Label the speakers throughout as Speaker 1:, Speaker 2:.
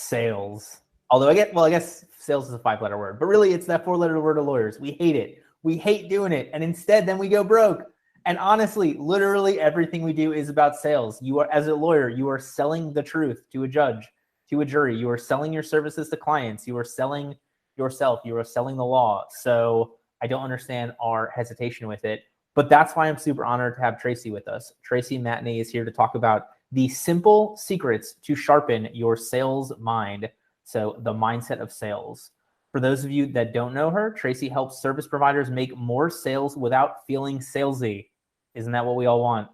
Speaker 1: sales. Although I guess sales is a 5-letter word, but really it's that 4-letter word of lawyers. We hate it. We hate doing it. And instead then we go broke. And honestly, literally everything we do is about sales. You are, as a lawyer, you are selling the truth to a judge, to a jury. You are selling your services to clients. You are selling yourself. You are selling the law. So I don't understand our hesitation with it. But that's why I'm super honored to have Tracey with us. Tracey Matney is here to talk about the simple secrets to sharpen your sales mind. So the mindset of sales. For those of you that don't know her, Tracey helps service providers make more sales without feeling salesy. Isn't that what we all want?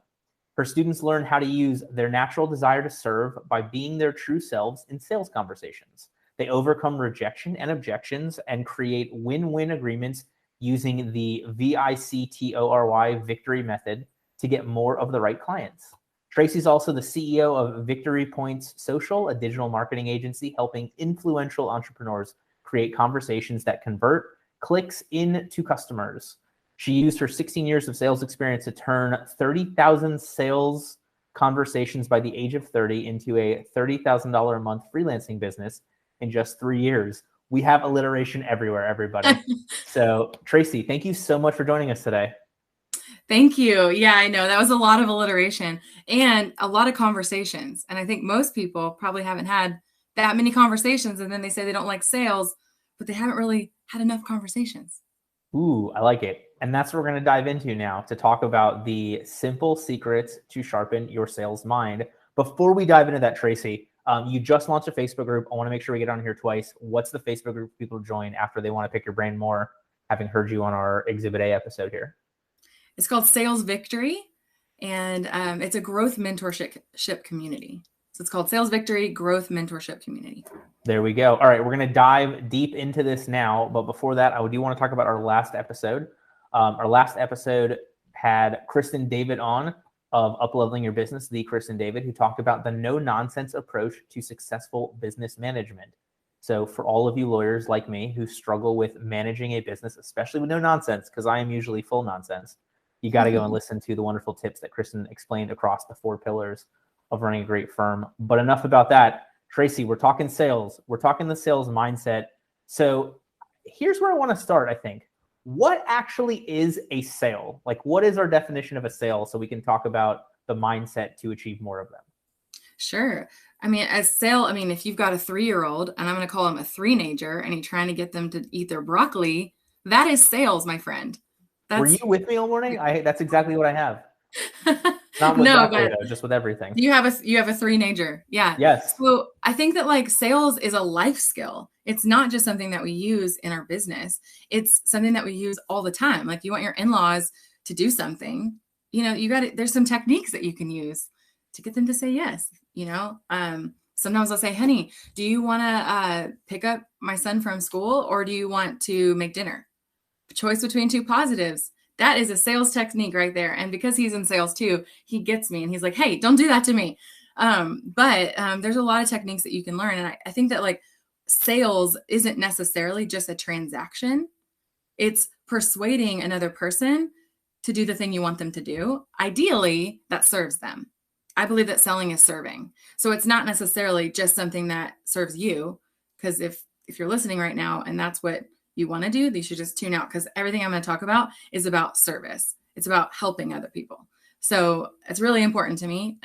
Speaker 1: Her students learn how to use their natural desire to serve by being their true selves in sales conversations. They overcome rejection and objections and create win-win agreements using the VICTORY victory method to get more of the right clients. Tracey's also the CEO of Victory Points Social, a digital marketing agency helping influential entrepreneurs create conversations that convert clicks into customers. She used her 16 years of sales experience to turn 30,000 sales conversations by the age of 30 into a $30,000 a month freelancing business in just 3 years. We have alliteration everywhere, everybody. So Tracey, thank you so much for joining us today.
Speaker 2: Thank you. Yeah, I know that was a lot of alliteration and a lot of conversations. And I think most people probably haven't had that many conversations. And then they say they don't like sales, but they haven't really had enough conversations.
Speaker 1: Ooh, I like it. And that's what we're going to dive into now to talk about the simple secrets to sharpen your sales mind. Before we dive into that, Tracey, you just launched a Facebook group. I want to make sure we get on here twice. What's the Facebook group people join after they want to pick your brain more, having heard you on our Exhibit A episode here?
Speaker 2: It's called Sales Victory, and it's a growth mentorship community. So it's called Sales Victory Growth Mentorship Community.
Speaker 1: There we go. All right, we're going to dive deep into this now. But before that, I do want to talk about our last episode. Our last episode had Kristen David on of Upleveling Your Business, the Kristen David, who talked about the no-nonsense approach to successful business management. So for all of you lawyers like me who struggle with managing a business, especially with no nonsense, because I am usually full nonsense, you got to go and listen to the wonderful tips that Kristen explained across the 4 pillars of running a great firm. But enough about that. Tracey, we're talking sales. We're talking the sales mindset. So here's where I want to start, I think. What actually is a sale? Like, what is our definition of a sale so we can talk about the mindset to achieve more of them?
Speaker 2: Sure. I mean, if you've got a 3-year-old, and I'm going to call him a 3-nager, and you're trying to get them to eat their broccoli, that is sales, my friend.
Speaker 1: Were you with me all morning? That's exactly what I have. Not with broccoli, though, just with everything.
Speaker 2: You have a 3-nager. Yeah.
Speaker 1: Yes.
Speaker 2: So I think that like sales is a life skill. It's not just something that we use in our business. It's something that we use all the time. Like you want your in-laws to do something, there's some techniques that you can use to get them to say yes. Sometimes I'll say, honey, do you want to pick up my son from school or do you want to make dinner? Choice between 2 positives. That is a sales technique right there. And because he's in sales too, he gets me and he's like, hey, don't do that to me. But there's a lot of techniques that you can learn. And I think that like sales isn't necessarily just a transaction. It's persuading another person to do the thing you want them to do. Ideally, that serves them. I believe that selling is serving. So it's not necessarily just something that serves you. Because if you're listening right now and that's what you want to do, you should just tune out because everything I'm going to talk about is about service. It's about helping other people. So it's really important to me.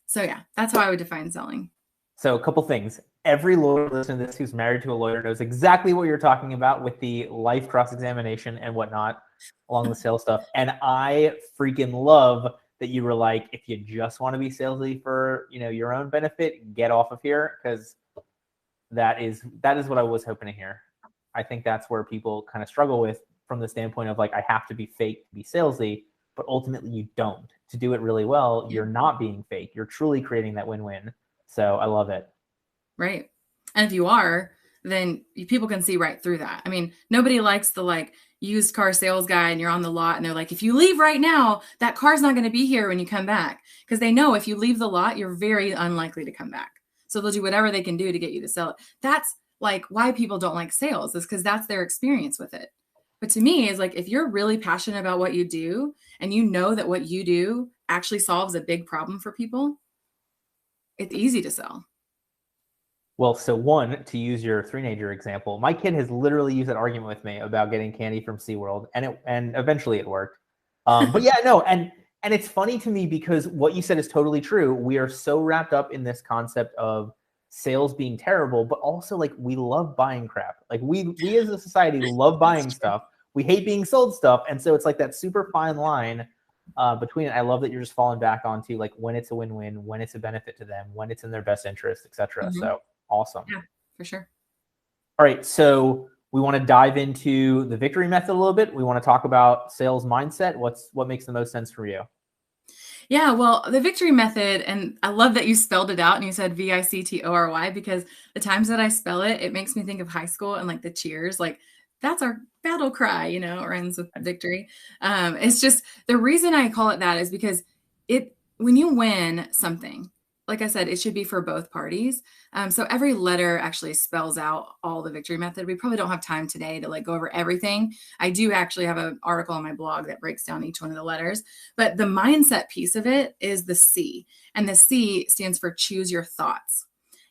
Speaker 2: So yeah, that's how I would define selling.
Speaker 1: So a couple things. Every lawyer listening to this who's married to a lawyer knows exactly what you're talking about with the life cross-examination and whatnot along the sales stuff. And I freaking love that you were like, if you just want to be salesy for your own benefit, get off of here, because that is what I was hoping to hear. I think that's where people kind of struggle with from the standpoint of like, I have to be fake to be salesy, but ultimately you don't. To do it really well, you're not being fake. You're truly creating that win-win. So I love it.
Speaker 2: Right. And if you are, then people can see right through that. I mean, nobody likes the like used car sales guy and you're on the lot and they're like, if you leave right now, that car's not going to be here when you come back. Because they know if you leave the lot, you're very unlikely to come back. So they'll do whatever they can do to get you to sell it. That's like why people don't like sales, is because that's their experience with it. But to me, is like if you're really passionate about what you do and you know that what you do actually solves a big problem for people, it's easy to sell.
Speaker 1: Well, so one, to use your three-nager example, my kid has literally used that argument with me about getting candy from SeaWorld, and eventually it worked. But yeah, no, and it's funny to me because what you said is totally true. We are so wrapped up in this concept of sales being terrible, but also like we love buying crap. Like we as a society love buying stuff. We hate being sold stuff, and so it's like that super fine line between it. I love that you're just falling back onto like when it's a win-win, when it's a benefit to them, when it's in their best interest, etc.
Speaker 2: Mhm.
Speaker 1: So awesome.
Speaker 2: Yeah, for sure.
Speaker 1: All right, so we want to dive into the victory method a little bit. We want to talk about sales mindset. What makes the most sense for you?
Speaker 2: Yeah, well, the victory method, and I love that you spelled it out and you said VICTORY, because the times that I spell it, it makes me think of high school and like the cheers, like that's our battle cry, you know, or ends with victory. It's just the reason I call it that is because when you win something, like I said, it should be for both parties. So every letter actually spells out all the victory method. We probably don't have time today to like go over everything. I do actually have an article on my blog that breaks down each one of the letters, but the mindset piece of it is the C, and the C stands for choose your thoughts.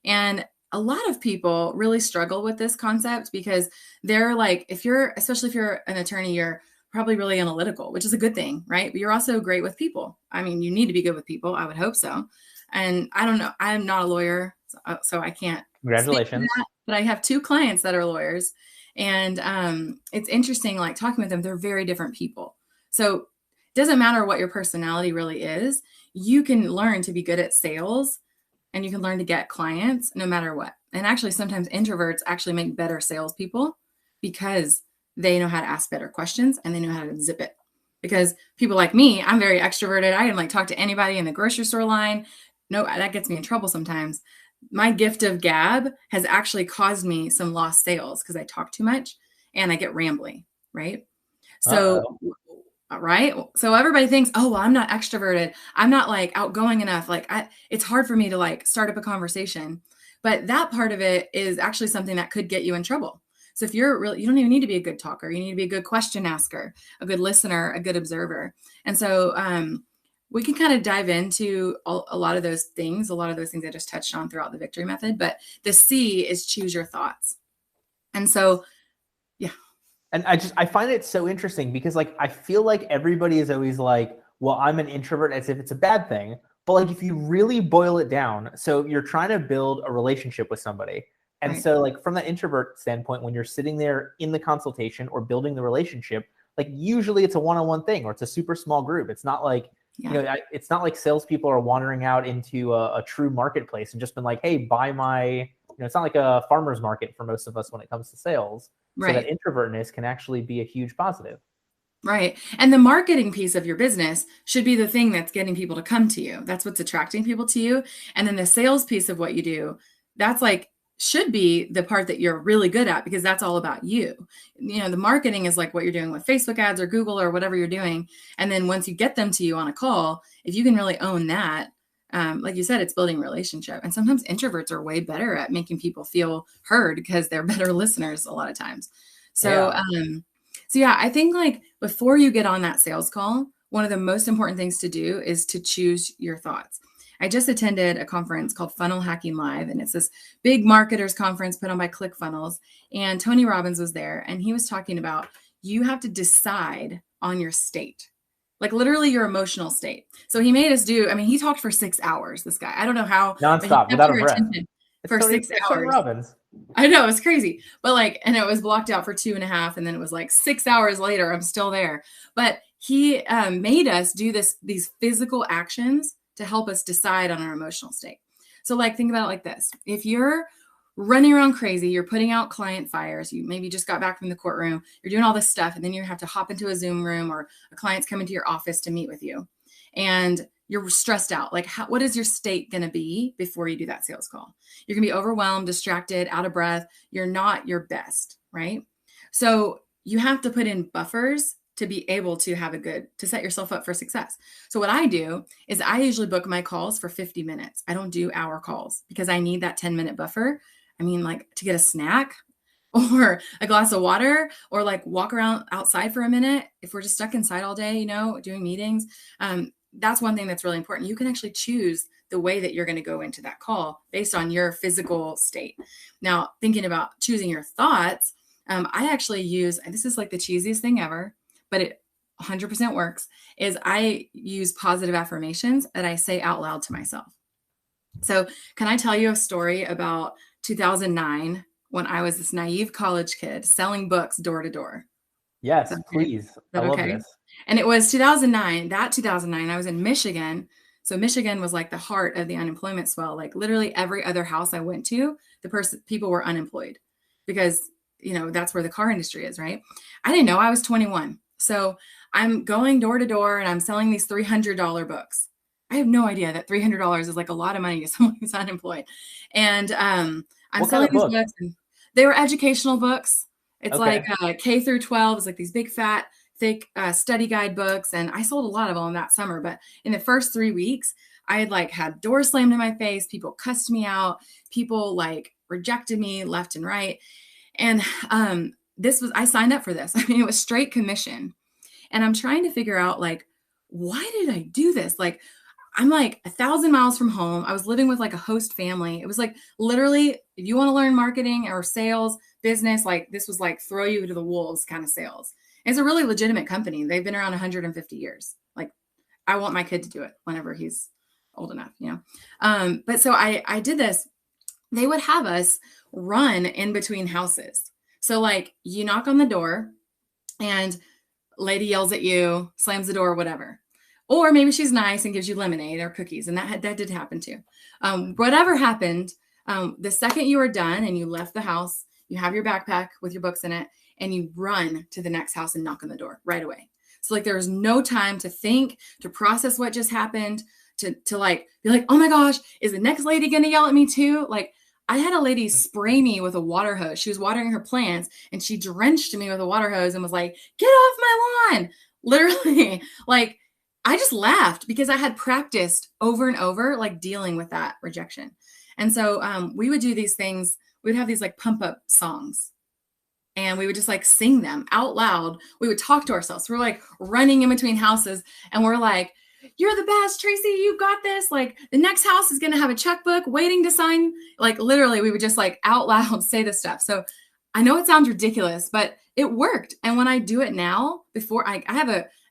Speaker 2: And a lot of people really struggle with this concept because they're like, especially if you're an attorney, you're probably really analytical, which is a good thing, right? But you're also great with people. I mean, you need to be good with people. I would hope so. And I don't know, I'm not a lawyer, so I can't speak to
Speaker 1: Congratulations.
Speaker 2: that, but I have two clients that are lawyers. And it's interesting, like talking with them, they're very different people. So it doesn't matter what your personality really is, you can learn to be good at sales and you can learn to get clients no matter what. And actually, sometimes introverts actually make better salespeople because they know how to ask better questions and they know how to zip it. Because people like me, I'm very extroverted. I can like talk to anybody in the grocery store line. No, that gets me in trouble sometimes. My gift of gab has actually caused me some lost sales because I talk too much and I get rambly, right? So, right? So everybody thinks, oh, well, I'm not extroverted. I'm not like outgoing enough. Like it's hard for me to like start up a conversation. But that part of it is actually something that could get you in trouble. So if you don't even need to be a good talker. You need to be a good question asker, a good listener, a good observer. And so, we can kind of dive into a lot of those things I just touched on throughout the victory method, but the C is choose your thoughts. And so, yeah.
Speaker 1: And I find it so interesting because like, I feel like everybody is always like, well, I'm an introvert as if it's a bad thing. But like, if you really boil it down, so you're trying to build a relationship with somebody. And
Speaker 2: Right.
Speaker 1: so like from that introvert standpoint, when you're sitting there in the consultation or building the relationship, like usually it's a one-on-one thing or it's a super small group. It's not like, it's not like salespeople are wandering out into a true marketplace and just been like, hey, buy my, it's not like a farmer's market for most of us when it comes to sales. So that
Speaker 2: Right.
Speaker 1: introvertness can actually be a huge positive.
Speaker 2: Right. And the marketing piece of your business should be the thing that's getting people to come to you. That's what's attracting people to you. And then the sales piece of what you do, that's like should be the part that you're really good at because that's all about you. The marketing is like what you're doing with Facebook ads or Google or whatever you're doing. And then once you get them to you on a call, if you can really own that, like you said, it's building relationship. And sometimes introverts are way better at making people feel heard because they're better listeners a lot of times. So, yeah, I think like before you get on that sales call, one of the most important things to do is to choose your thoughts. I just attended a conference called Funnel Hacking Live, and it's this big marketers conference put on by ClickFunnels. And Tony Robbins was there, and he was talking about you have to decide on your state, like literally your emotional state. So he made us he talked for 6 hours, this guy. I don't know how.
Speaker 1: Nonstop, without a breath.
Speaker 2: For 6
Speaker 1: It's
Speaker 2: hours.
Speaker 1: Tony Robbins.
Speaker 2: I know, it's crazy. But and it was blocked out for 2.5. And then it was like 6 hours later, I'm still there. But he made us do these physical actions to help us decide on our emotional state. So like, think about it like this. If you're running around crazy, you're putting out client fires, you maybe just got back from the courtroom, you're doing all this stuff, and then you have to hop into a Zoom room or a client's coming to your office to meet with you. And you're stressed out. Like, what is your state going to be before you do that sales call? You're going to be overwhelmed, distracted, out of breath. You're not your best, right? So you have to put in buffers to be able to to set yourself up for success. So what I do is I usually book my calls for 50 minutes. I don't do hour calls because I need that 10-minute buffer. Like to get a snack or a glass of water or like walk around outside for a minute. If we're just stuck inside all day, doing meetings, that's one thing that's really important. You can actually choose the way that you're going to go into that call based on your physical state. Now, thinking about choosing your thoughts, I actually use, and this is like the cheesiest thing ever, but it 100% works, is I use positive affirmations that I say out loud to myself. So can I tell you a story about 2009 when I was this naive college kid selling books door to door?
Speaker 1: Yes, please. I love this.
Speaker 2: And it was 2009, I was in Michigan. So Michigan was like the heart of the unemployment swell. Like literally every other house I went to, people were unemployed because, you know, that's where the car industry is, right? I didn't know. I was 21. So I'm going door to door and I'm selling these $300 books. I have no idea that $300 is like a lot of money to someone who's unemployed. And I'm selling these books. And they were educational books. It's like K through 12. It's like these big, fat, thick study guide books. And I sold a lot of them that summer. But in the first 3 weeks, I had like had doors slammed in my face. People cussed me out. People like rejected me left and right. And I signed up for this. I mean, it was straight commission. And I'm trying to figure out like, why did I do this? Like, I'm like 1,000 miles from home. I was living with like a host family. It was like literally, if you want to learn marketing or sales, business, like this was like throw you to the wolves kind of sales. And it's a really legitimate company. They've been around 150 years. Like I want my kid to do it whenever he's old enough, you know? But so I did this. They would have us run in between houses. So like you knock on the door and lady yells at you, slams the door, whatever. Or maybe she's nice and gives you lemonade or cookies. And that did happen too. Whatever happened, the second you were done and you left the house, you have your backpack with your books in it and you run to the next house and knock on the door right away. So like there was no time to think, to process what just happened, to like be like, oh my gosh, is the next lady going to yell at me too? Like I had a lady spray me with a water hose. She was watering her plants and she drenched me with a water hose and was like, get off my lawn. Literally, like I just laughed because I had practiced over and over, like dealing with that rejection. And so we would do these things. We'd have these like pump up songs and we would just like sing them out loud. We would talk to ourselves. We're like running in between houses and we're like, you're the best, Tracey, you got this. Like the next house is going to have a checkbook waiting to sign. Like literally we would just like out loud say this stuff. So I know it sounds ridiculous, but it worked. And when I do it now, before I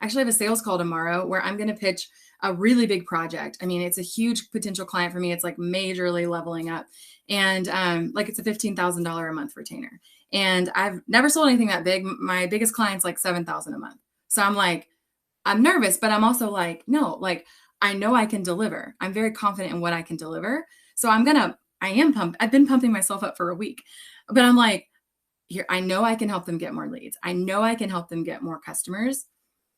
Speaker 2: actually have a sales call tomorrow where I'm going to pitch a really big project. I mean, it's a huge potential client for me. It's like majorly leveling up. And like it's a $15,000 a month retainer. And I've never sold anything that big. My biggest client's like $7,000 a month. So I'm like, I'm nervous, but I'm also like, no, like I know I can deliver. I'm very confident in what I can deliver. So I am pumped. I've been pumping myself up for a week, but I'm like, here, I know I can help them get more leads. I know I can help them get more customers.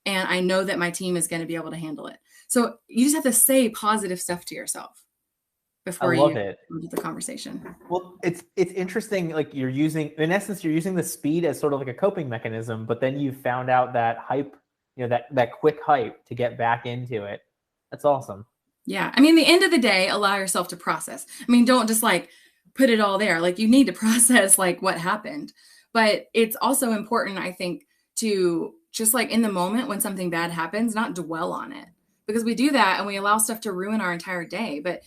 Speaker 2: And I know that my team is going to be able to handle it. So you just have to say positive stuff to yourself before you get the conversation.
Speaker 1: Well, it's interesting. Like you're using the speed as sort of like a coping mechanism, but then you found out that hype, you know, that quick hype to get back into it. That's awesome.
Speaker 2: Yeah. I mean, the end of the day, allow yourself to process. I mean, don't just like put it all there. Like you need to process like what happened, but it's also important, I think, to just like in the moment when something bad happens, not dwell on it, because we do that and we allow stuff to ruin our entire day. But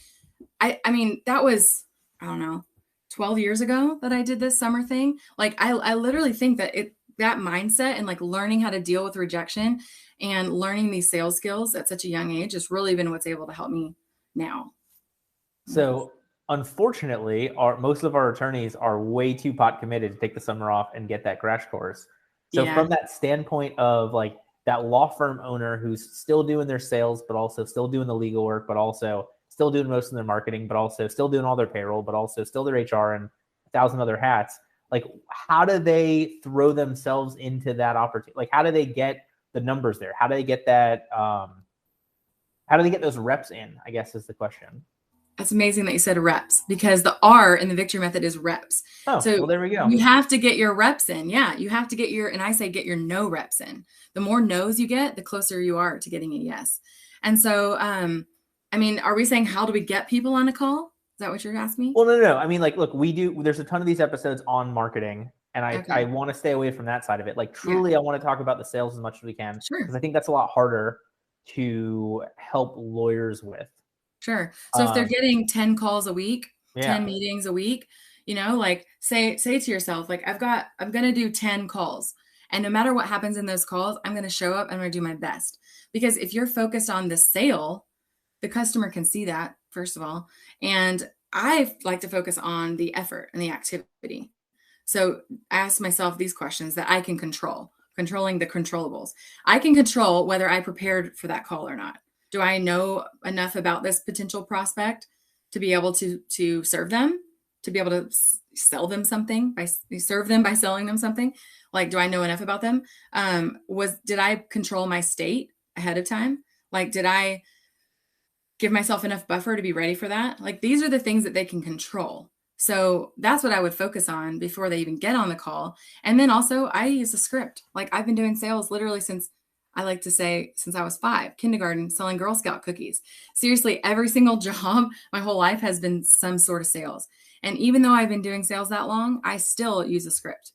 Speaker 2: I mean, that was, I don't know, 12 years ago that I did this summer thing. Like I literally think that that mindset and like learning how to deal with rejection and learning these sales skills at such a young age has really been what's able to help me now.
Speaker 1: So unfortunately, most of our attorneys are way too pot committed to take the summer off and get that crash course. So from that standpoint of like that law firm owner who's still doing their sales, but also still doing the legal work, but also still doing most of their marketing, but also still doing all their payroll, but also still their HR and 1,000 other hats, like how do they throw themselves into that opportunity? Like how do they get the numbers there? How do they get that? How do they get those reps in, I guess is the question.
Speaker 2: That's amazing that you said reps, because the R in the victory method is reps.
Speaker 1: Oh, so well, there we go.
Speaker 2: You have to get your reps in. Yeah. You have to get and I say, get your no reps in. The more no's you get, the closer you are to getting a yes. And so, I mean, are we saying, how do we get people on a call? Is that what you're asking me?
Speaker 1: Well, no. I mean, like, look, there's a ton of these episodes on marketing, and I want to stay away from that side of it. Like truly, I want to talk about the sales as much as we can.
Speaker 2: Sure.
Speaker 1: Because I think that's a lot harder to help lawyers with?
Speaker 2: Sure. So if they're getting 10 calls a week,
Speaker 1: Yeah.
Speaker 2: 10 meetings a week, you know, like say to yourself, like I'm going to do 10 calls. And no matter what happens in those calls, I'm going to show up. I'm going to do my best. Because if you're focused on the sale, the customer can see that, first of all. And I like to focus on the effort and the activity. So ask myself these questions that I can control, controlling the controllables. I can control whether I prepared for that call or not. Do I know enough about this potential prospect to be able to serve them, to be able to sell them something, serve them by selling them something? Like, do I know enough about them? Did I control my state ahead of time? Like, did I give myself enough buffer to be ready for that? Like, these are the things that they can control. So that's what I would focus on before they even get on the call. And then also I use a script. Like, I've been doing sales literally since I was 5, kindergarten, selling Girl Scout cookies. Seriously, every single job my whole life has been some sort of sales. And even though I've been doing sales that long, I still use a script.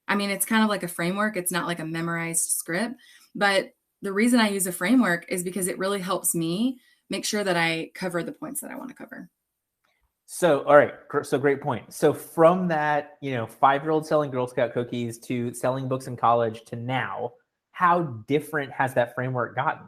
Speaker 2: I mean, it's kind of like a framework. It's not like a memorized script, but the reason I use a framework is because it really helps me make sure that I cover the points that I want to cover.
Speaker 1: So, all right. So great point. So from that, 5-year-old selling Girl Scout cookies to selling books in college to now, how different has that framework gotten?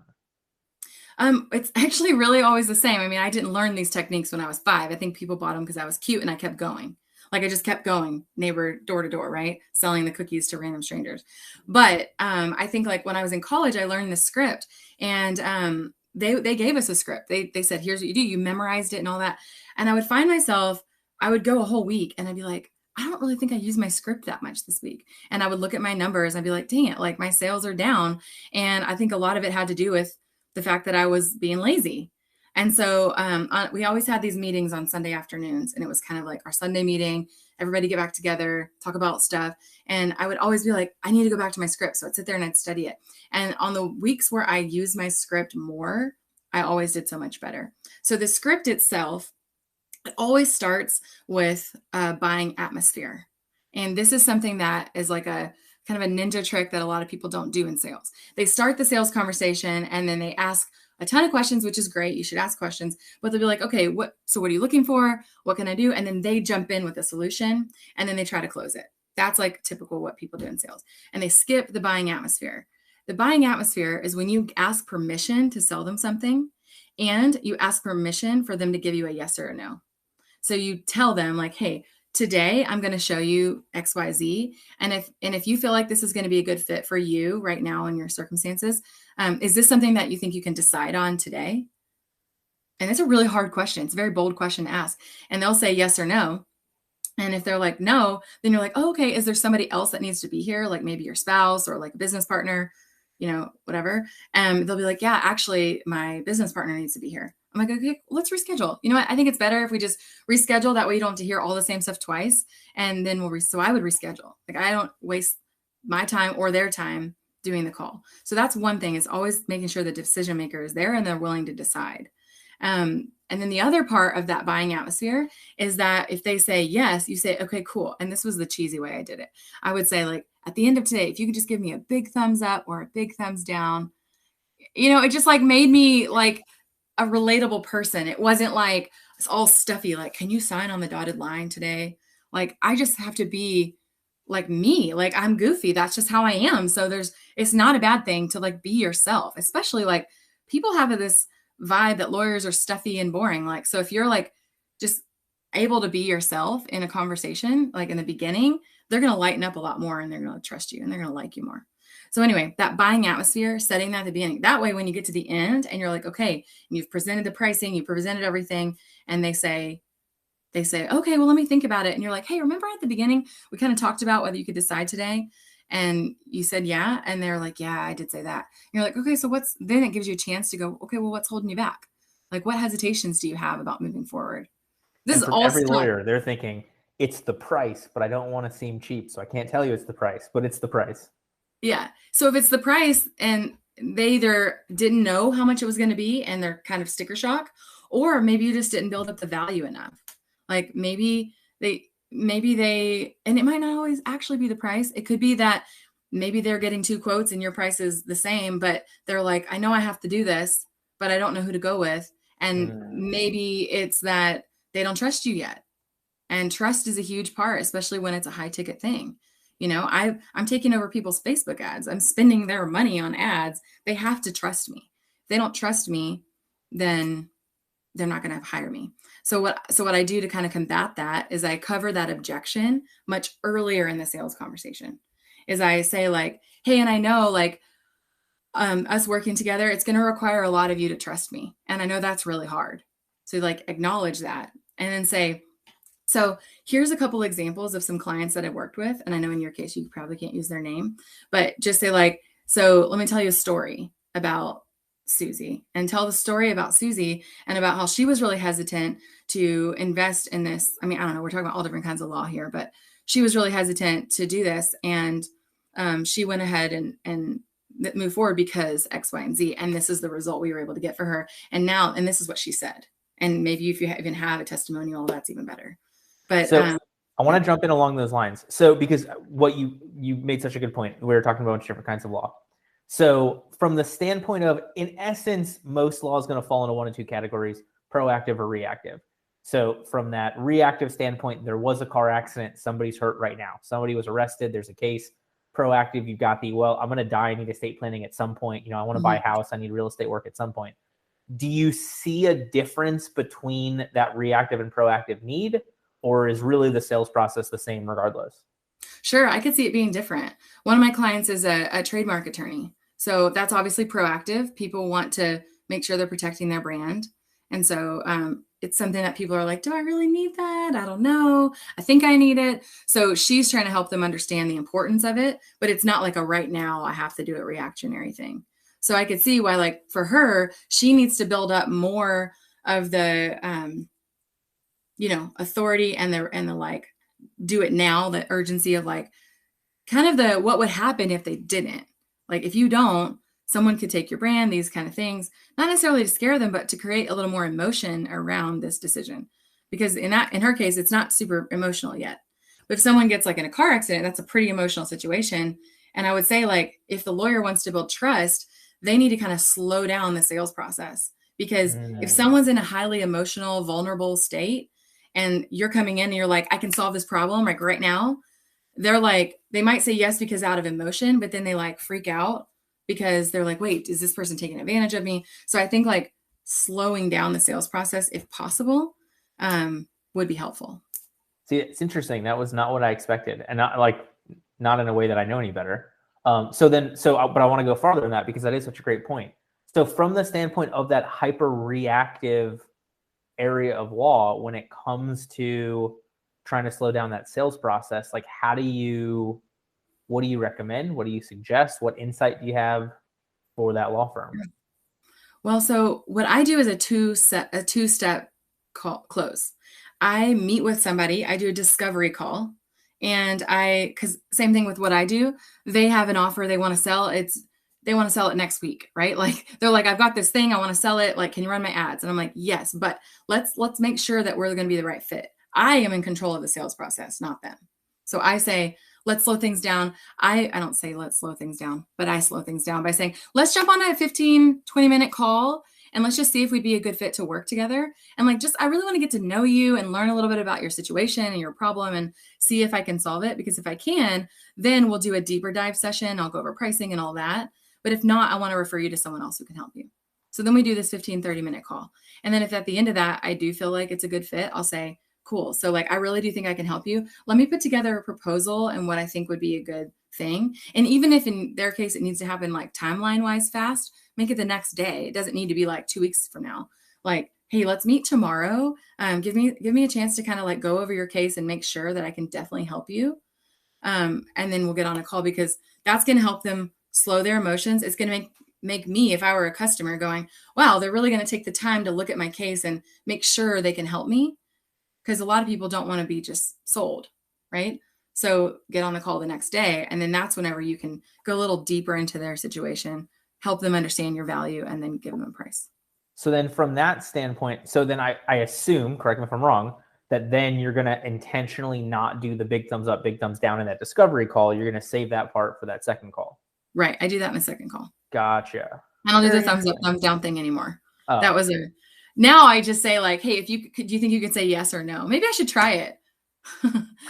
Speaker 2: It's actually really always the same. I mean, I didn't learn these techniques when I was 5. I think people bought them because I was cute and I kept going. Like, I just kept going neighbor door to door, right? Selling the cookies to random strangers. But I think like when I was in college, I learned this script, and they gave us a script. They said, here's what you do. You memorized it and all that. And I would find myself, I would go a whole week and I'd be like, I don't really think I used my script that much this week. And I would look at my numbers. I'd be like, dang it, like my sales are down. And I think a lot of it had to do with the fact that I was being lazy. And so we always had these meetings on Sunday afternoons, and it was kind of like our Sunday meeting, everybody get back together, talk about stuff. And I would always be like, I need to go back to my script. So I'd sit there and I'd study it. And on the weeks where I used my script more, I always did so much better. So the script itself, it always starts with a buying atmosphere. And this is something that is like a kind of a ninja trick that a lot of people don't do in sales. They start the sales conversation and then they ask a ton of questions, which is great. You should ask questions, but they'll be like, okay, what are you looking for? What can I do? And then they jump in with a solution and then they try to close it. That's like typical what people do in sales. And they skip the buying atmosphere. The buying atmosphere is when you ask permission to sell them something and you ask permission for them to give you a yes or a no. So you tell them like, hey, today I'm going to show you XYZ. And if you feel like this is going to be a good fit for you right now in your circumstances, is this something that you think you can decide on today? And it's a really hard question. It's a very bold question to ask. And they'll say yes or no. And if they're like, no, then you're like, oh, okay, is there somebody else that needs to be here? Like maybe your spouse or like a business partner, whatever. And they'll be like, yeah, actually my business partner needs to be here. I'm like, okay, let's reschedule. You know what? I think it's better if we just reschedule. That way you don't have to hear all the same stuff twice. And then so I would reschedule. Like I don't waste my time or their time doing the call. So that's one thing, is always making sure the decision maker is there and they're willing to decide. And then the other part of that buying atmosphere is that if they say yes, you say, okay, cool. And this was the cheesy way I did it. I would say like, at the end of today, if you could just give me a big thumbs up or a big thumbs down, it just like made me like a relatable person. It wasn't like it's all stuffy. Like, can you sign on the dotted line today? Like, I just have to be like me. Like I'm goofy. That's just how I am. So it's not a bad thing to like be yourself, especially like people have this vibe that lawyers are stuffy and boring. Like, so if you're like just able to be yourself in a conversation, like in the beginning, they're going to lighten up a lot more and they're going to trust you and they're going to like you more. So anyway, that buying atmosphere, setting that at the beginning, that way, when you get to the end and you're like, okay, and you've presented the pricing, you presented everything, and they say, okay, well, let me think about it. And you're like, hey, remember at the beginning, we kind of talked about whether you could decide today. And you said, yeah. And they're like, yeah, I did say that. And you're like, okay, so then it gives you a chance to go, okay, well, what's holding you back? Like, what hesitations do you have about moving forward? This is all
Speaker 1: every lawyer, they're thinking it's the price, but I don't want to seem cheap. So I can't tell you it's the price, but it's the price.
Speaker 2: Yeah. So if it's the price and they either didn't know how much it was going to be and they're kind of sticker shock, or maybe you just didn't build up the value enough. Like maybe they, and it might not always actually be the price. It could be that maybe they're getting 2 quotes and your price is the same, but they're like, I know I have to do this, but I don't know who to go with. And maybe it's that they don't trust you yet. And trust is a huge part, especially when it's a high ticket thing. I'm taking over people's Facebook ads. I'm spending their money on ads. They have to trust me. If they don't trust me, then they're not going to hire me. So what I do to kind of combat that is I cover that objection much earlier in the sales conversation. Is I say like, hey, and I know like us working together, it's going to require a lot of you to trust me. And I know that's really hard. So like acknowledge that and then say, so here's a couple examples of some clients that I've worked with. And I know in your case, you probably can't use their name, but just say like, so let me tell you a story about Susie, and tell the story about Susie and about how she was really hesitant to invest in this. I mean, I don't know, we're talking about all different kinds of law here, but she was really hesitant to do this. And she went ahead and move forward because X, Y, and Z. And this is the result we were able to get for her. And this is what she said. And maybe if you even have a testimonial, that's even better. But
Speaker 1: so I want to jump in along those lines. So because what you made such a good point, we were talking about different kinds of law. So from the standpoint of, in essence, most law is going to fall into one of two categories, proactive or reactive. So from that reactive standpoint, there was a car accident, somebody's hurt right now. Somebody was arrested, there's a case. Proactive, you've got well, I'm going to die, I need estate planning at some point. I want to buy a house, I need real estate work at some point. Do you see a difference between that reactive and proactive need? Or is really the sales process the same regardless?
Speaker 2: Sure, I could see it being different. One of my clients is a trademark attorney. So that's obviously proactive. People want to make sure they're protecting their brand. And so it's something that people are like, do I really need that? I don't know. I think I need it. So she's trying to help them understand the importance of it, but it's not like a right now, I have to do it reactionary thing. So I could see why, like for her, she needs to build up more of the, authority and the like, do it now, the urgency of like, kind of the, what would happen if they didn't, like, if you don't, someone could take your brand, these kind of things, not necessarily to scare them, but to create a little more emotion around this decision. Because in her case, it's not super emotional yet. But if someone gets like in a car accident, that's a pretty emotional situation. And I would say like, if the lawyer wants to build trust, they need to kind of slow down the sales process. Because if someone's in a highly emotional, vulnerable state, and you're coming in and you're like, I can solve this problem like right now. They're like, they might say yes because out of emotion, but then they like freak out because they're like, wait, is this person taking advantage of me? So I think like slowing down the sales process, if possible, would be helpful.
Speaker 1: See, it's interesting. That was not what I expected, and not in a way that I know any better. But I want to go farther than that because that is such a great point. So from the standpoint of that hyper reactive area of law, when it comes to trying to slow down that sales process, like what do you recommend? What do you suggest? What insight do you have for that law firm?
Speaker 2: Well, so what I do is a two-step close. I meet with somebody, I do a discovery call, and because same thing with what I do, they have an offer they want to sell. They want to sell it next week, right? Like they're like, I've got this thing, I want to sell it. Like, can you run my ads? And I'm like, yes, but let's make sure that we're going to be the right fit. I am in control of the sales process, not them. So I say, let's slow things down. I don't say let's slow things down, but I slow things down by saying, let's jump on a 15, 20-minute call and let's just see if we'd be a good fit to work together. And like, I really want to get to know you and learn a little bit about your situation and your problem and see if I can solve it. Because if I can, then we'll do a deeper dive session. I'll go over pricing and all that. But if not, I want to refer you to someone else who can help you. So then we do this 15, 30-minute call. And then if at the end of that, I do feel like it's a good fit, I'll say, cool. So like, I really do think I can help you. Let me put together a proposal and what I think would be a good thing. And even if in their case, it needs to happen like timeline wise fast, make it the next day. It doesn't need to be like 2 weeks from now. Like, hey, let's meet tomorrow. Give me a chance to kind of like go over your case and make sure that I can definitely help you. And then we'll get on a call because that's going to help them slow their emotions. It's going to make me, if I were a customer, going, wow, they're really going to take the time to look at my case and make sure they can help me. Because a lot of people don't want to be just sold, right? So get on the call the next day. And then that's whenever you can go a little deeper into their situation, help them understand your value, and then give them a price.
Speaker 1: So then from that standpoint, so then I assume, correct me if I'm wrong, that then you're going to intentionally not do the big thumbs up, big thumbs down in that discovery call. You're going to save that part for that second call.
Speaker 2: Right. I do that in the second call.
Speaker 1: Gotcha.
Speaker 2: I don't do the thumbs up, thumbs down thing anymore.
Speaker 1: Oh.
Speaker 2: That was now I just say like, hey, do you think you could say yes or no? Maybe I should try it.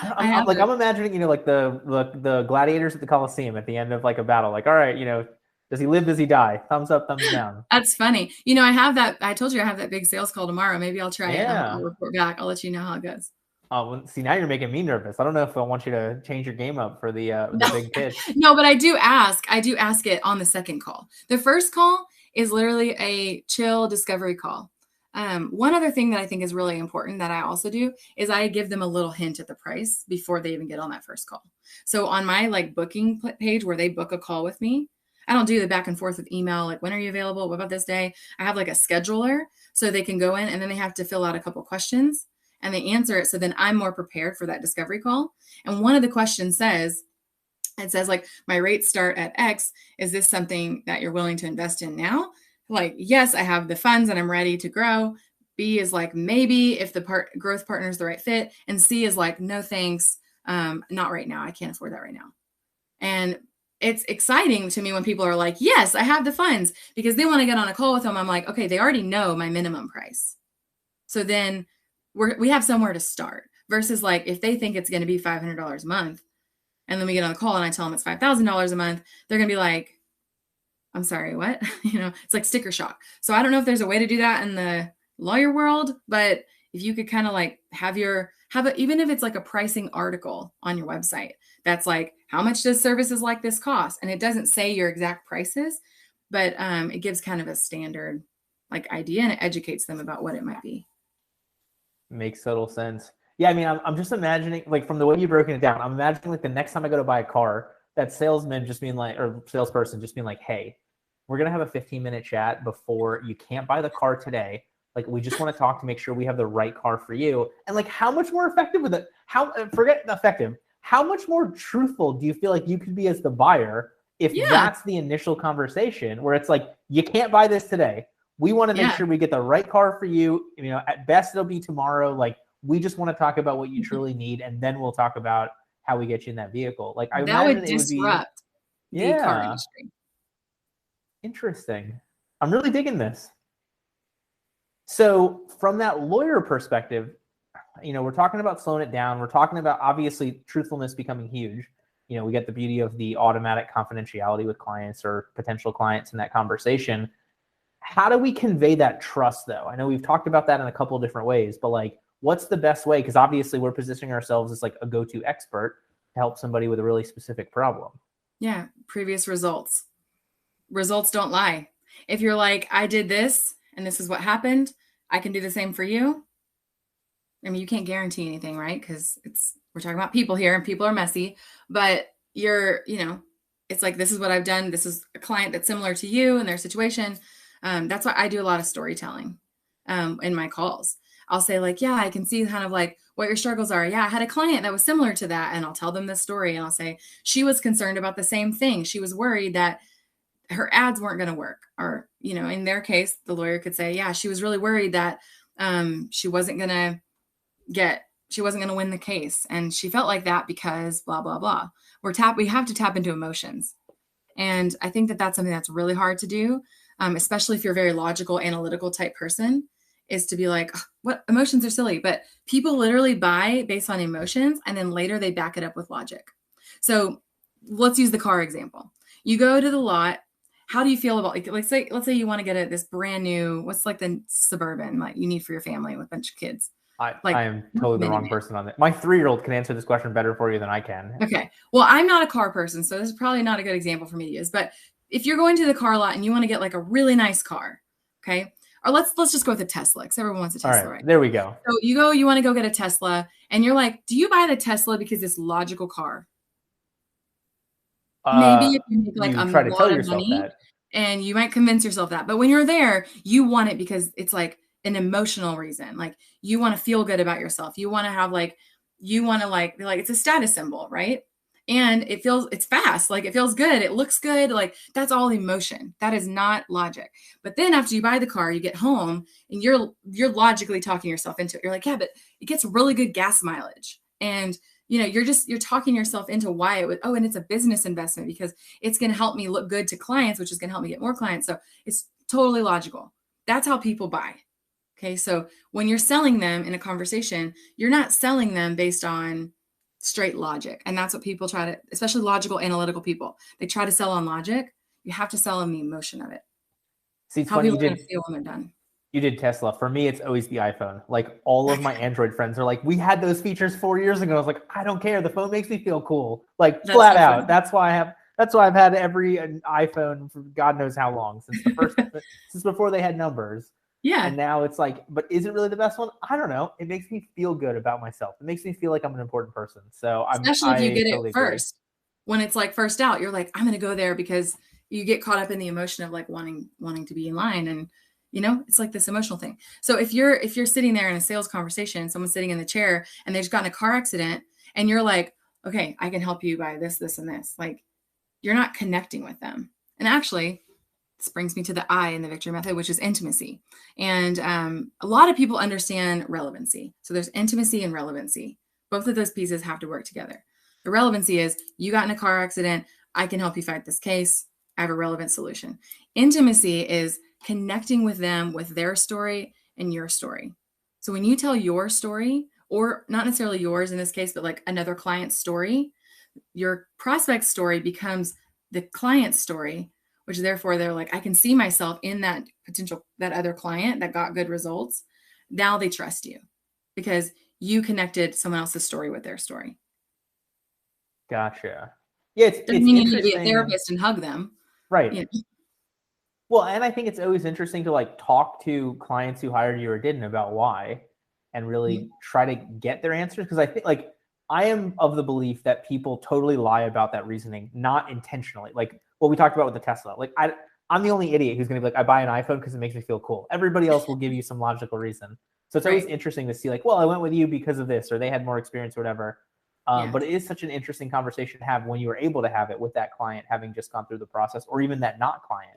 Speaker 1: I'm imagining, you know, like the gladiators at the Coliseum at the end of like a battle, like, all right, you know, does he live? Does he die? Thumbs up, thumbs down.
Speaker 2: That's funny. You know, I told you I have that big sales call tomorrow. Maybe I'll try it and I'll report back. I'll let you know how it goes.
Speaker 1: Oh, see, now you're making me nervous. I don't know if I want you to change your game up for the big pitch.
Speaker 2: No, but I do ask it on the second call. The first call is literally a chill discovery call. One other thing that I think is really important that I also do is I give them a little hint at the price before they even get on that first call. So on my like booking page where they book a call with me, I don't do the back and forth with email. Like, when are you available? What about this day? I have like a scheduler so they can go in and then they have to fill out a couple questions and they answer it. So then I'm more prepared for that discovery call. And one of the questions says, like, my rates start at X. Is this something that you're willing to invest in now? Like, yes, I have the funds and I'm ready to grow. B is like, maybe if the growth partner is the right fit. And C is like, no, thanks. Not right now. I can't afford that right now. And it's exciting to me when people are like, yes, I have the funds, because they want to get on a call with them. I'm like, okay, they already know my minimum price. So then we have somewhere to start versus like, if they think it's going to be $500 a month and then we get on the call and I tell them it's $5,000 a month, they're going to be like, I'm sorry, what? You know, it's like sticker shock. So I don't know if there's a way to do that in the lawyer world, but if you could kind of like even if it's like a pricing article on your website, that's like, how much does services like this cost? And it doesn't say your exact prices, but it gives kind of a standard like idea and it educates them about what it might be.
Speaker 1: Makes total sense. Yeah. I mean, I'm just imagining, like, from the way you've broken it down, I'm imagining like the next time I go to buy a car, that salesman just being like, or salesperson just being like, hey, we're going to have a 15-minute chat before you can't buy the car today. Like, we just want to talk to make sure we have the right car for you. And like, how much more effective with it? Forget effective. How much more truthful do you feel like you could be as the buyer if that's the initial conversation where it's like, you can't buy this today. We want to make sure we get the right car for you. You know, at best it'll be tomorrow. Like, we just want to talk about what you truly need. And then we'll talk about how we get you in that vehicle. Like, I
Speaker 2: that would
Speaker 1: imagine it
Speaker 2: disrupt
Speaker 1: would be,
Speaker 2: the car industry.
Speaker 1: Interesting. I'm really digging this. So from that lawyer perspective, you know, we're talking about slowing it down. We're talking about, obviously, truthfulness becoming huge. You know, we get the beauty of the automatic confidentiality with clients or potential clients in that conversation. How do we convey that trust, though? I know we've talked about that in a couple of different ways, but like, what's the best way? Because obviously we're positioning ourselves as like a go-to expert to help somebody with a really specific problem.
Speaker 2: Yeah. Previous results. Results don't lie. If you're like, I did this and this is what happened, I can do the same for you. I mean, you can't guarantee anything, right? Because we're talking about people here and people are messy, but it's like, this is what I've done. This is a client that's similar to you and their situation. That's why I do a lot of storytelling in my calls. I'll say like, yeah, I can see kind of like what your struggles are. Yeah, I had a client that was similar to that. And I'll tell them this story and I'll say, she was concerned about the same thing. She was worried that her ads weren't going to work. Or, you know, in their case, the lawyer could say, yeah, she was really worried that she wasn't going to win the case. And she felt like that because blah, blah, blah. We have to tap into emotions. And I think that that's something that's really hard to do, especially if you're a very logical, analytical type person, is to be like, what, emotions are silly, but people literally buy based on emotions. And then later they back it up with logic. So let's use the car example. You go to the lot. How do you feel about, like, let's say you want to get this brand new, what's like the Suburban, like you need for your family with a bunch of kids.
Speaker 1: I am totally the wrong person on that. My 3-year-old can answer this question better for you than I can.
Speaker 2: Okay. Well, I'm not a car person, so this is probably not a good example for me to use. But if you're going to the car lot and you want to get like a really nice car, okay? Or let's just go with a Tesla, because everyone wants a Tesla, right?
Speaker 1: There we go.
Speaker 2: So you want to go get a Tesla, and you're like, do you buy the Tesla because it's a logical car? Maybe if you make like a lot of money, and you might convince yourself that. But when you're there, you want it because it's like an emotional reason. Like, you want to feel good about yourself. You want to have like, it's a status symbol, right? And it's fast. Like it feels good. It looks good. Like that's all emotion. That is not logic. But then after you buy the car, you get home and you're logically talking yourself into it. You're like, yeah, but it gets really good gas mileage. And you're talking yourself into why it would, and it's a business investment because it's going to help me look good to clients, which is going to help me get more clients. So it's totally logical. That's how people buy. Okay. So when you're selling them in a conversation, you're not selling them based on straight logic. And that's what people try to, especially logical, analytical people, they try to sell on logic. You have to sell them the emotion of it.
Speaker 1: See, it's
Speaker 2: how
Speaker 1: funny
Speaker 2: people are going to feel when they're done.
Speaker 1: You did Tesla. For me, it's always the iPhone. Like all of my Android friends are like, we had those features 4 years ago. I was like, I don't care. The phone makes me feel cool. Like flat out. That's why I've had every iPhone for God knows how long, since before they had numbers.
Speaker 2: Yeah.
Speaker 1: And now it's like, but is it really the best one? I don't know. It makes me feel good about myself. It makes me feel like I'm an important person. So
Speaker 2: especially if you get it first. When it's like first out, you're like, I'm going to go there because you get caught up in the emotion of like wanting to be in line. And it's like this emotional thing. So if you're sitting there in a sales conversation, someone's sitting in the chair and they've gotten a car accident and you're like, okay, I can help you by this, this, and this. Like you're not connecting with them. And actually, this brings me to the I in the victory method, which is intimacy. And a lot of people understand relevancy. So there's intimacy and relevancy. Both of those pieces have to work together. The relevancy is you got in a car accident. I can help you fight this case. I have a relevant solution. Intimacy is connecting with them, with their story and your story. So when you tell your story, or not necessarily yours in this case, but like another client's story, your prospect's story becomes the client's story, which therefore they're like, I can see myself in that other client that got good results. Now they trust you because you connected someone else's story with their story.
Speaker 1: Gotcha. Yeah, it's
Speaker 2: doesn't mean you need to be a therapist and hug them.
Speaker 1: Right. Well, and I think it's always interesting to like talk to clients who hired you or didn't about why, and really try to get their answers. Because I think like I am of the belief that people totally lie about that reasoning, not intentionally. Like what we talked about with the Tesla. Like I'm the only idiot who's going to be like, I buy an iPhone because it makes me feel cool. Everybody else will give you some logical reason. So it's always interesting to see like, well, I went with you because of this, or they had more experience or whatever. But it is such an interesting conversation to have when you are able to have it with that client, having just gone through the process, or even that not client.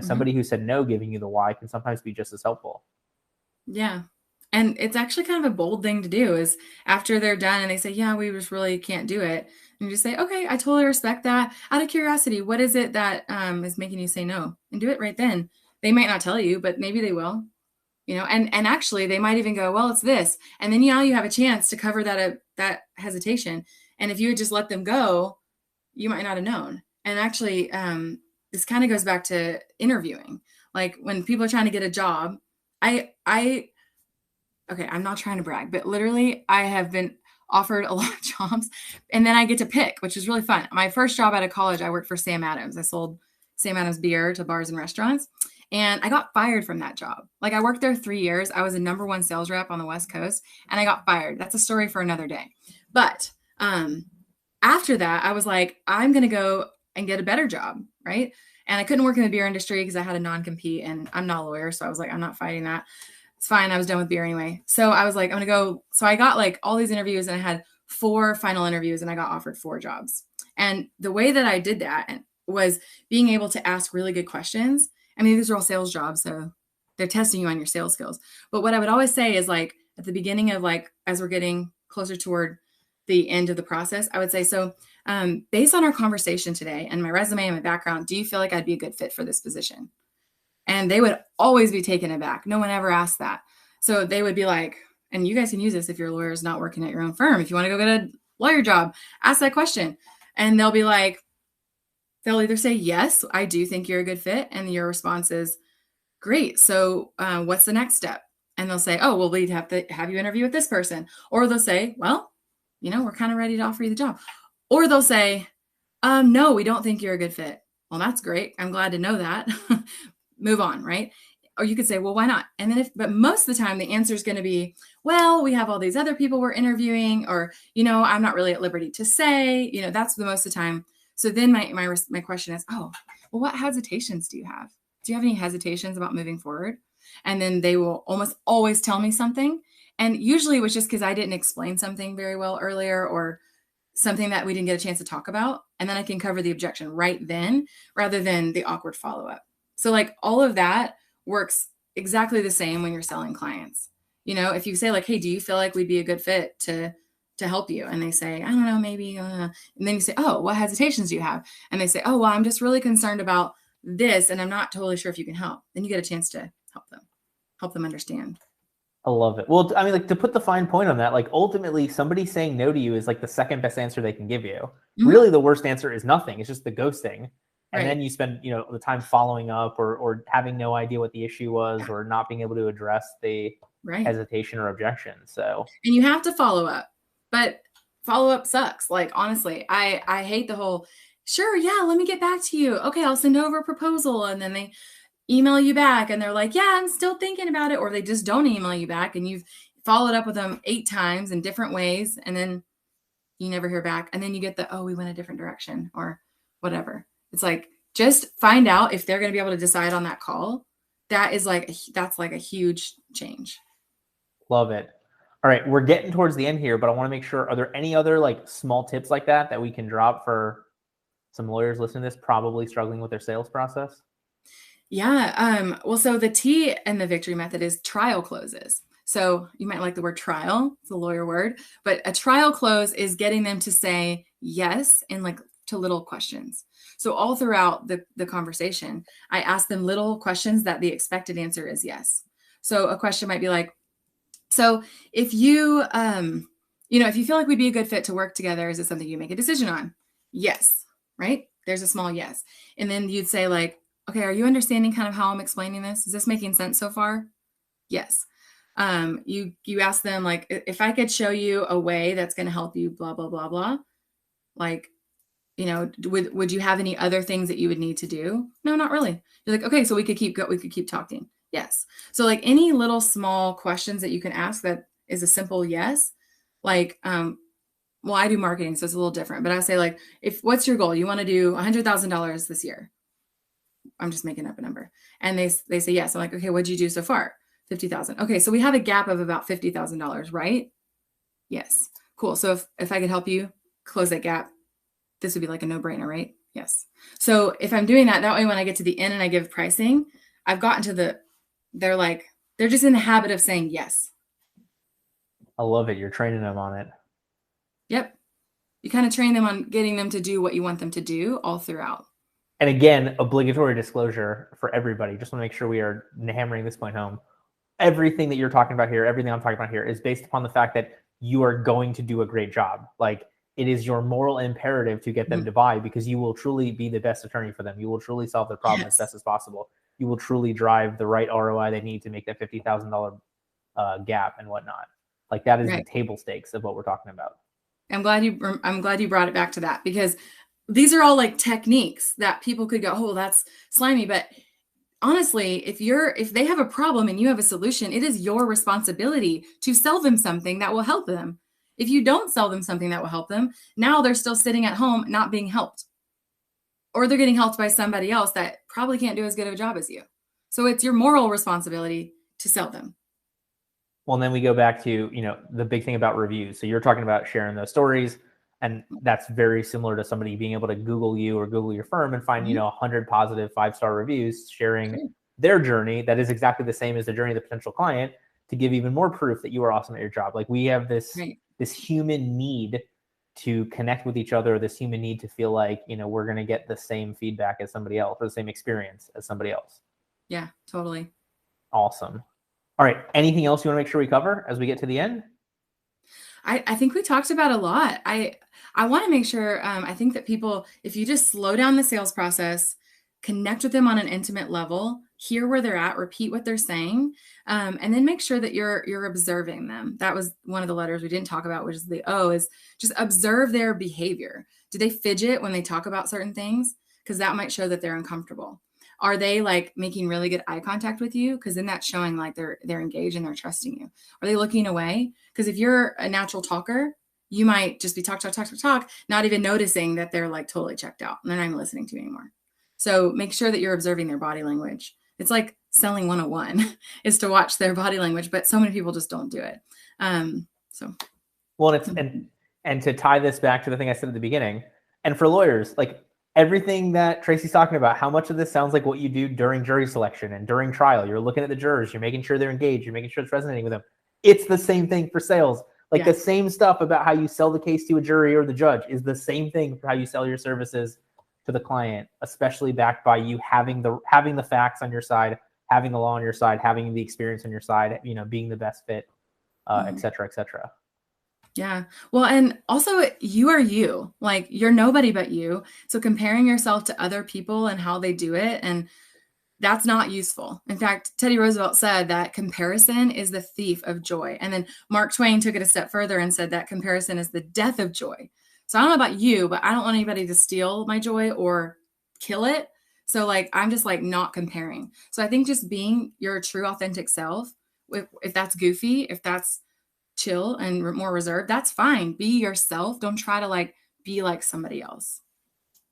Speaker 1: Somebody who said no, giving you the why can sometimes be just as helpful.
Speaker 2: Yeah. And it's actually kind of a bold thing to do is after they're done and they say, yeah, we just really can't do it. And you just say, okay, I totally respect that. Out of curiosity, what is it that is making you say no? And do it right then. They might not tell you, but maybe they will. And actually they might even go, well, it's this. And then now you have a chance to cover that hesitation. And if you had just let them go, you might not have known. And actually, this kind of goes back to interviewing. Like when people are trying to get a job, okay, I'm not trying to brag, but literally I have been offered a lot of jobs and then I get to pick, which is really fun. My first job out of college, I worked for Sam Adams. I sold Sam Adams beer to bars and restaurants. And I got fired from that job. Like I worked there 3 years. I was a #1 sales rep on the West Coast and I got fired. That's a story for another day. But after that, I was like, I'm going to go and get a better job. Right. And I couldn't work in the beer industry because I had a non-compete and I'm not a lawyer. So I was like, I'm not fighting that. It's fine. I was done with beer anyway. So I was like, I'm going to go. So I got like all these interviews and I had 4 final interviews and I got offered 4 jobs. And the way that I did that was being able to ask really good questions. I mean, these are all sales jobs, so they're testing you on your sales skills. But what I would always say is like at the beginning of like, as we're getting closer toward the end of the process, I would say, so based on our conversation today and my resume and my background, do you feel like I'd be a good fit for this position? And they would always be taken aback. No one ever asked that. So they would be like, and you guys can use this if your lawyer is not working at your own firm. If you want to go get a lawyer job, ask that question. And they'll be like, they'll either say, yes, I do think you're a good fit. And your response is, great. So what's the next step? And they'll say, oh, well, we'd have to have you interview with this person. Or they'll say, well, we're kind of ready to offer you the job. Or they'll say, no, we don't think you're a good fit. Well, that's great. I'm glad to know that. Move on, right? Or you could say, well, why not? And then but most of the time the answer is going to be, well, we have all these other people we're interviewing, or, I'm not really at liberty to say, that's the most of the time. So then my question is, oh, well, what hesitations do you have? Do you have any hesitations about moving forward? And then they will almost always tell me something. And usually it was just because I didn't explain something very well earlier, or something that we didn't get a chance to talk about. And then I can cover the objection right then rather than the awkward follow-up. So like all of that works exactly the same when you're selling clients. You know, if you say like, hey, do you feel like we'd be a good fit to help you? And they say, I don't know, maybe. And then you say, oh, what hesitations do you have? And they say, oh, well, I'm just really concerned about this, and I'm not totally sure if you can help. Then you get a chance to help them understand.
Speaker 1: I love it. Well, I mean, like to put the fine point on that, like ultimately somebody saying no to you is like the second best answer they can give you. Mm-hmm. Really, the worst answer is nothing. It's just the ghosting. And then you spend, you know, the time following up or having no idea what the issue was or not being able to address the hesitation or objection. So,
Speaker 2: and you have to follow up, but follow up sucks. Like, honestly, I hate the whole, sure, yeah, let me get back to you. Okay, I'll send over a proposal. And then they email you back and they're like, yeah, I'm still thinking about it. Or they just don't email you back and you've followed up with them 8 times in different ways. And then you never hear back. And then you get the, oh, we went a different direction or whatever. It's like, just find out if they're going to be able to decide on that call. That's like a huge change.
Speaker 1: Love it. All right. We're getting towards the end here, but I want to make sure, are there any other like small tips like that we can drop for some lawyers listening to this, probably struggling with their sales process?
Speaker 2: Yeah. Well, so the T in the victory method is trial closes. So you might like the word trial. It's a lawyer word, but a trial close is getting them to say yes in like to little questions. So all throughout the conversation, I ask them little questions that the expected answer is yes. So a question might be like, so if you, if you feel like we'd be a good fit to work together, is it something you make a decision on? Yes. Right? There's a small yes. And then you'd say like, okay, are you understanding kind of how I'm explaining this? Is this making sense so far? Yes. You ask them like, if I could show you a way that's going to help you, blah, blah, blah, blah. Like, you know, would you have any other things that you would need to do? No, not really. You're like, okay, so we could keep talking. Yes. So like any little small questions that you can ask that is a simple yes. Like, well, I do marketing, so it's a little different, but I say like, what's your goal? You want to do $100,000 this year. I'm just making up a number. And they say yes. I'm like, okay, what'd you do so far? 50,000. Okay. So we have a gap of about $50,000, right? Yes. Cool. So if I could help you close that gap, this would be like a no-brainer, right? Yes. So if I'm doing that way, when I get to the end and I give pricing, I've gotten to they're just in the habit of saying yes.
Speaker 1: I love it. You're training them on it.
Speaker 2: Yep. You kind of train them on getting them to do what you want them to do all throughout.
Speaker 1: And again, obligatory disclosure for everybody. Just want to make sure we are hammering this point home. Everything that you're talking about here, everything I'm talking about here is based upon the fact that you are going to do a great job. Like, it is your moral imperative to get them to buy, because you will truly be the best attorney for them. You will truly solve their problem as best as possible. You will truly drive the right ROI they need to make that $50,000 gap and whatnot. Like, that is the table stakes of what we're talking about. I'm glad
Speaker 2: you brought it back to that, because these are all like techniques that people could go, oh, that's slimy. But honestly, if they have a problem and you have a solution, it is your responsibility to sell them something that will help them. If you don't sell them something that will help them, now they're still sitting at home not being helped. Or they're getting helped by somebody else that probably can't do as good of a job as you. So it's your moral responsibility to sell them.
Speaker 1: Well, and then we go back to, the big thing about reviews. So you're talking about sharing those stories, and that's very similar to somebody being able to Google you or Google your firm and find, 100 positive 5-star reviews sharing their journey. That is exactly the same as the journey of the potential client, to give even more proof that you are awesome at your job. Like, we have this human need to connect with each other, this human need to feel like, we're going to get the same feedback as somebody else, or the same experience as somebody else.
Speaker 2: Yeah, totally.
Speaker 1: Awesome. All right. Anything else you want to make sure we cover as we get to the end?
Speaker 2: I think we talked about a lot. I want to make sure, I think that people, if you just slow down the sales process, connect with them on an intimate level, hear where they're at, repeat what they're saying, and then make sure that you're observing them. That was one of the letters we didn't talk about, which is the O, is just observe their behavior. Do they fidget when they talk about certain things? Because that might show that they're uncomfortable. Are they like making really good eye contact with you? Because then that's showing like they're engaged and they're trusting you. Are they looking away? Because if you're a natural talker, you might just be talk, not even noticing that they're like totally checked out and they're not even listening to you anymore. So make sure that you're observing their body language. It's like selling 101 is to watch their body language, but so many people just don't do it.
Speaker 1: Well, and And to tie this back to the thing I said at the beginning, and for lawyers, like everything that Tracey's talking about, how much of this sounds like what you do during jury selection and during trial? You're looking at the jurors, you're making sure they're engaged, you're making sure it's resonating with them. It's the same thing for sales. Like the same stuff about how you sell the case to a jury or the judge is the same thing for how you sell your services to the client, especially backed by you having the facts on your side, having the law on your side, having the experience on your side, you know, being the best fit, et cetera, et cetera.
Speaker 2: Yeah. Well, and also you are you, like you're nobody but you. So comparing yourself to other people and how they do it, and that's not useful. In fact, Teddy Roosevelt said that comparison is the thief of joy. And then Mark Twain took it a step further and said that comparison is the death of joy. So I don't know about you, but I don't want anybody to steal my joy or kill it. So like, I'm just like not comparing. So I think just being your true authentic self, if that's goofy, if that's chill and more reserved, that's fine. Be yourself. Don't try to like be like somebody else.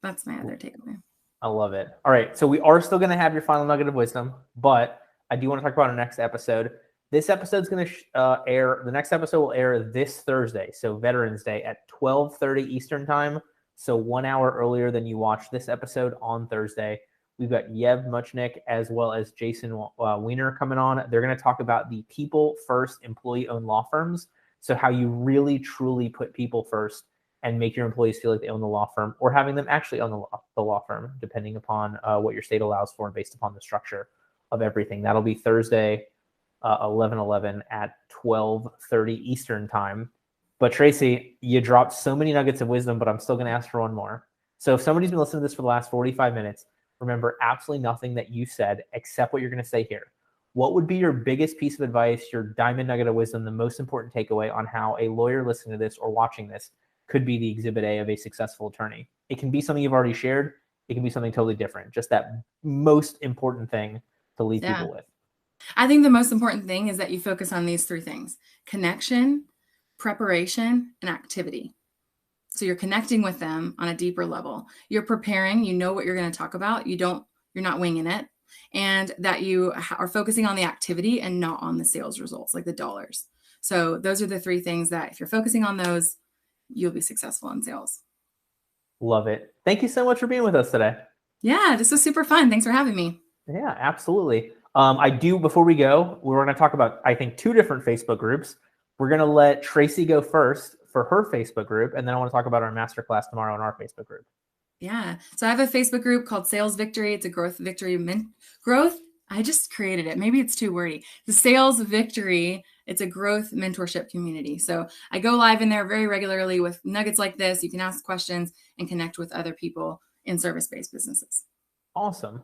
Speaker 2: That's my other takeaway.
Speaker 1: I love it. All right. So we are still going to have your final nugget of wisdom, but I do want to talk about our next episode. This episode's going to air. The next episode will air this Thursday. So Veterans Day at 12:30 Eastern time. So 1 hour earlier than you watch this episode on Thursday. We've got Yev Muchnick as well as Jason Weiner coming on. They're going to talk about the people first employee-owned law firms. So how you really, truly put people first and make your employees feel like they own the law firm, or having them actually own the law firm, depending upon what your state allows for and based upon the structure of everything. That'll be Thursday, 11/11 at 12:30 Eastern time. But Tracey, you dropped so many nuggets of wisdom, but I'm still going to ask for one more. So if somebody's been listening to this for the last 45 minutes, remember absolutely nothing that you said except what you're going to say here. What would be your biggest piece of advice, your diamond nugget of wisdom, the most important takeaway on how a lawyer listening to this or watching this could be the exhibit A of a successful attorney? It can be something you've already shared. It can be something totally different. Just that most important thing to leave people with.
Speaker 2: I think the most important thing is that you focus on these three things: connection, preparation, and activity. So you're connecting with them on a deeper level. You're preparing, you know what you're going to talk about. You're not winging it. And that you are focusing on the activity and not on the sales results, like the dollars. So those are the three things that if you're focusing on those, you'll be successful in sales.
Speaker 1: Love it. Thank you so much for being with us today.
Speaker 2: Yeah, this was super fun. Thanks for having me.
Speaker 1: Yeah, absolutely. Before we go, we're going to talk about, I think, 2 different Facebook groups. We're going to let Tracey go first for her Facebook group, and then I want to talk about our masterclass tomorrow in our Facebook group.
Speaker 2: Yeah. So I have a Facebook group called Sales Victory. It's a growth victory growth. I just created it. Maybe it's too wordy. The Sales Victory. It's a growth mentorship community. So I go live in there very regularly with nuggets like this. You can ask questions and connect with other people in service-based businesses.
Speaker 1: Awesome.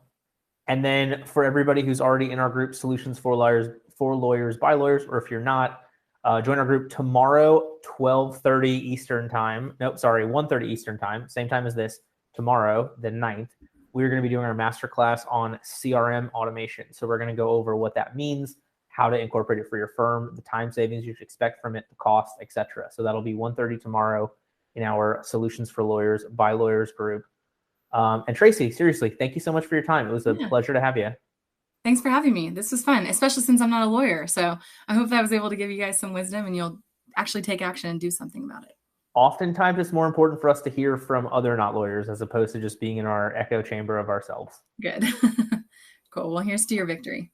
Speaker 1: And then for everybody who's already in our group, Solutions for Lawyers by Lawyers, or if you're not, join our group tomorrow, 12:30 Eastern time. Nope, sorry, 1:30 Eastern time, same time as this. Tomorrow, the 9th, we're going to be doing our masterclass on CRM automation. So we're going to go over what that means, how to incorporate it for your firm, the time savings you should expect from it, the cost, etc. So that'll be 1:30 tomorrow in our Solutions for Lawyers by Lawyers group. And Tracey, seriously, thank you so much for your time. It was a pleasure to have you.
Speaker 2: Thanks for having me. This was fun, especially since I'm not a lawyer. So I hope that I was able to give you guys some wisdom and you'll actually take action and do something about it.
Speaker 1: Oftentimes it's more important for us to hear from other not lawyers as opposed to just being in our echo chamber of ourselves.
Speaker 2: Good. Cool. Well, here's to your victory.